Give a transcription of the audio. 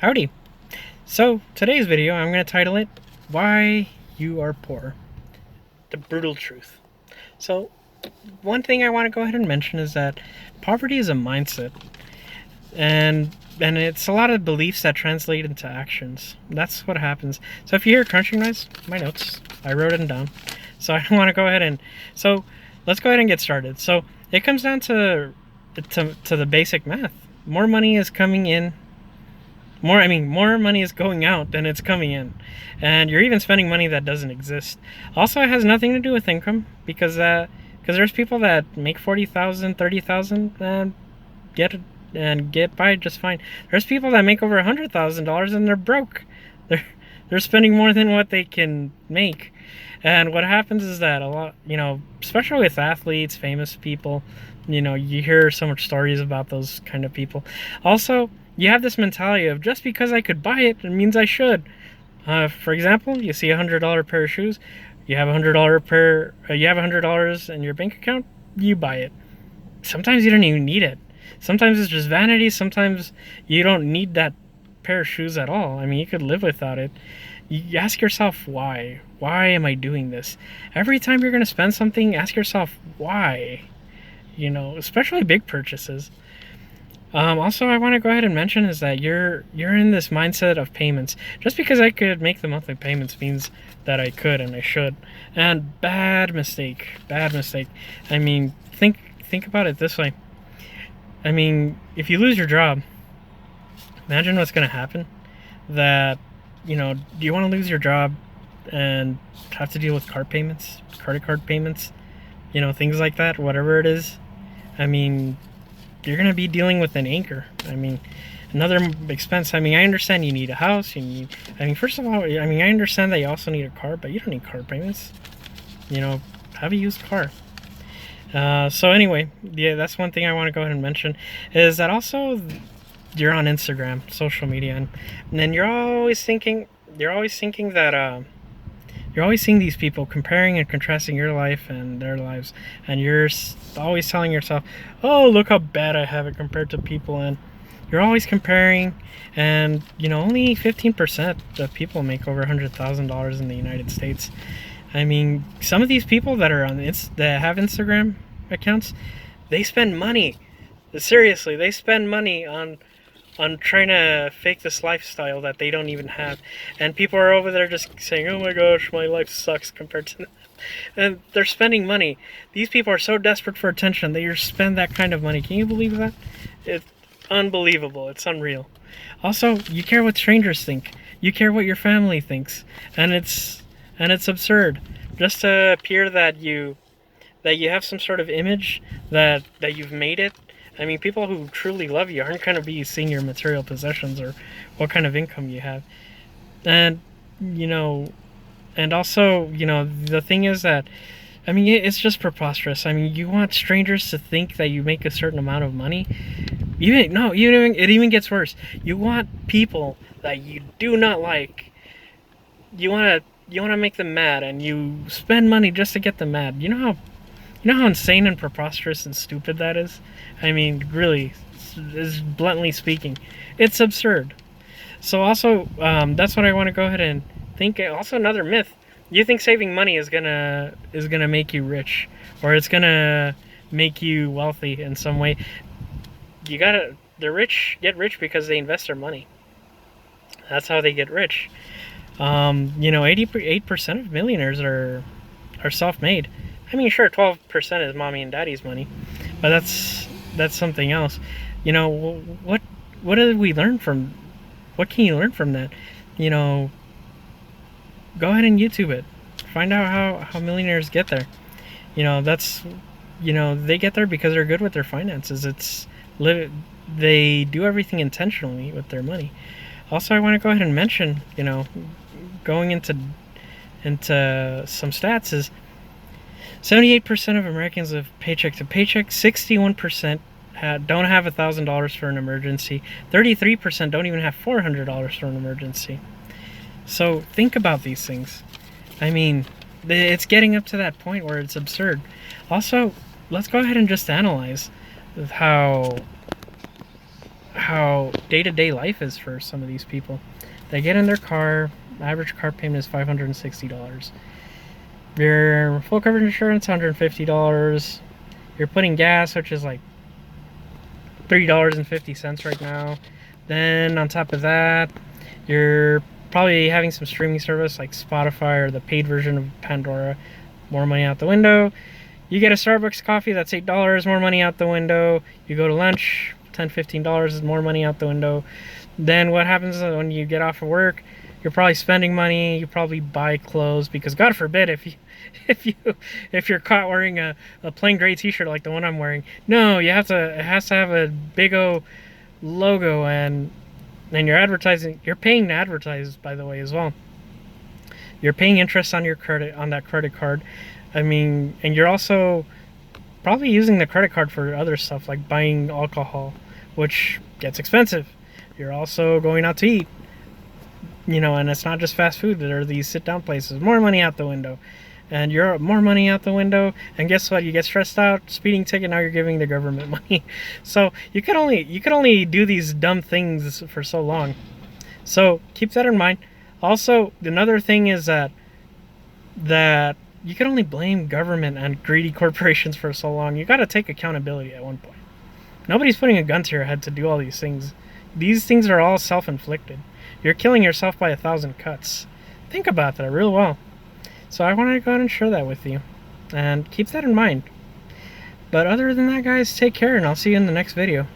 Howdy. So today's video, I'm going to title it, Why You Are Poor. The brutal truth. So one thing I want to go ahead and mention is that poverty is a mindset. And it's a lot of beliefs that translate into actions. That's what happens. So if you hear crunching noise, my notes, I wrote them down. So I want to go ahead and, so let's go ahead and get started. So it comes down to the basic math. More money is coming in. More money is going out than it's coming in. And you're even spending money that doesn't exist. Also, it has nothing to do with income because there's people that make 40,000, 30,000 and get by just fine. There's people that make over $100,000 and they're broke. They're spending more than what they can make. And what happens is that a lot, especially with athletes, famous people, you hear so much stories about those kind of people. Also, you have this mentality of just because I could buy it, it means I should. For example, you see a $100 pair of shoes, you have $100 in your bank account, you buy it. Sometimes you don't even need it. Sometimes it's just vanity. Sometimes you don't need that pair of shoes at all. I mean, you could live without it. You ask yourself why. Why am I doing this? Every time you're going to spend something, ask yourself why. Especially big purchases. Also, I want to go ahead and mention is that you're in this mindset of payments. Just because I could make the monthly payments means that I could and I should. And bad mistake. I mean, think about it this way. I mean, if you lose your job, imagine what's going to happen. That, do you want to lose your job and have to deal with credit card payments, things like that, whatever it is? I mean, you're going to be dealing with an anchor. I mean, another expense. I mean, I understand you need a house. First of all, I understand that you also need a car, but you don't need car payments. Have a used car. So anyway, yeah, that's one thing I want to go ahead and mention is that also you're on Instagram, social media, and then you're always thinking that you're always seeing these people comparing and contrasting your life and their lives, and you're always telling yourself, oh, look how bad I have it compared to people, and you're always comparing, and only 15% of people make over $100,000 in the United States. I mean, some of these people that are that have Instagram accounts, they spend money. Seriously, they spend money on trying to fake this lifestyle that they don't even have. And people are over there just saying, oh my gosh, my life sucks compared to them. And they're spending money. These people are so desperate for attention, they just spend that kind of money. Can you believe that? It's unbelievable. It's unreal. Also, you care what strangers think. You care what your family thinks. And it's absurd. Just to appear that you have some sort of image that you've made it. I mean, people who truly love you aren't going to be seeing your material possessions or what kind of income you have. And, and also, the thing is that, I mean, it's just preposterous. I mean, you want strangers to think that you make a certain amount of money. It even gets worse. You want people that you do not like. You want to make them mad, and you spend money just to get them mad. You know how insane and preposterous and stupid that is? I mean, really, is bluntly speaking, it's absurd. So also, that's what I want to go ahead and think. Also, another myth: you think saving money is gonna make you rich, or it's gonna make you wealthy in some way. The rich get rich because they invest their money. That's how they get rich. 88% of millionaires are self-made. I mean, sure, 12% is mommy and daddy's money, but that's something else. What did we learn from? What can you learn from that? Go ahead and YouTube it. Find out how millionaires get there. They get there because they're good with their finances. They do everything intentionally with their money. Also, I want to go ahead and mention, going into some stats is 78% of Americans live paycheck to paycheck. 61% don't have $1,000 for an emergency. 33% don't even have $400 for an emergency. So think about these things. I mean, it's getting up to that point where it's absurd. Also, let's go ahead and just analyze how how day-to-day life is for some of these people. They get in their car, average car payment is $560. Your full coverage insurance, $150. You're putting gas, which is like $3.50 right now. Then on top of that, you're probably having some streaming service like Spotify or the paid version of Pandora. More money out the window. You get a Starbucks coffee, that's $8, more money out the window. You go to lunch, $10, $15 is more money out the window. Then what happens when you get off of work? You're probably spending money. You probably buy clothes because God forbid if you're caught wearing a plain gray T-shirt like the one I'm wearing. No, it has to have a big O logo, and you're advertising. You're paying to advertise, by the way, as well. You're paying interest on your that credit card. I mean, and you're also probably using the credit card for other stuff like buying alcohol, which gets expensive. You're also going out to eat, and it's not just fast food. There are these sit-down places. More money out the window. And you're more money out the window. And guess what? You get stressed out, speeding ticket, now you're giving the government money. So you could only do these dumb things for so long. So keep that in mind. Also, another thing is that you can only blame government and greedy corporations for so long. You got to take accountability at one point. Nobody's putting a gun to your head to do all these things. These things are all self-inflicted. You're killing yourself by 1,000 cuts. Think about that real well. So I wanted to go ahead and share that with you. And keep that in mind. But other than that, guys, take care, and I'll see you in the next video.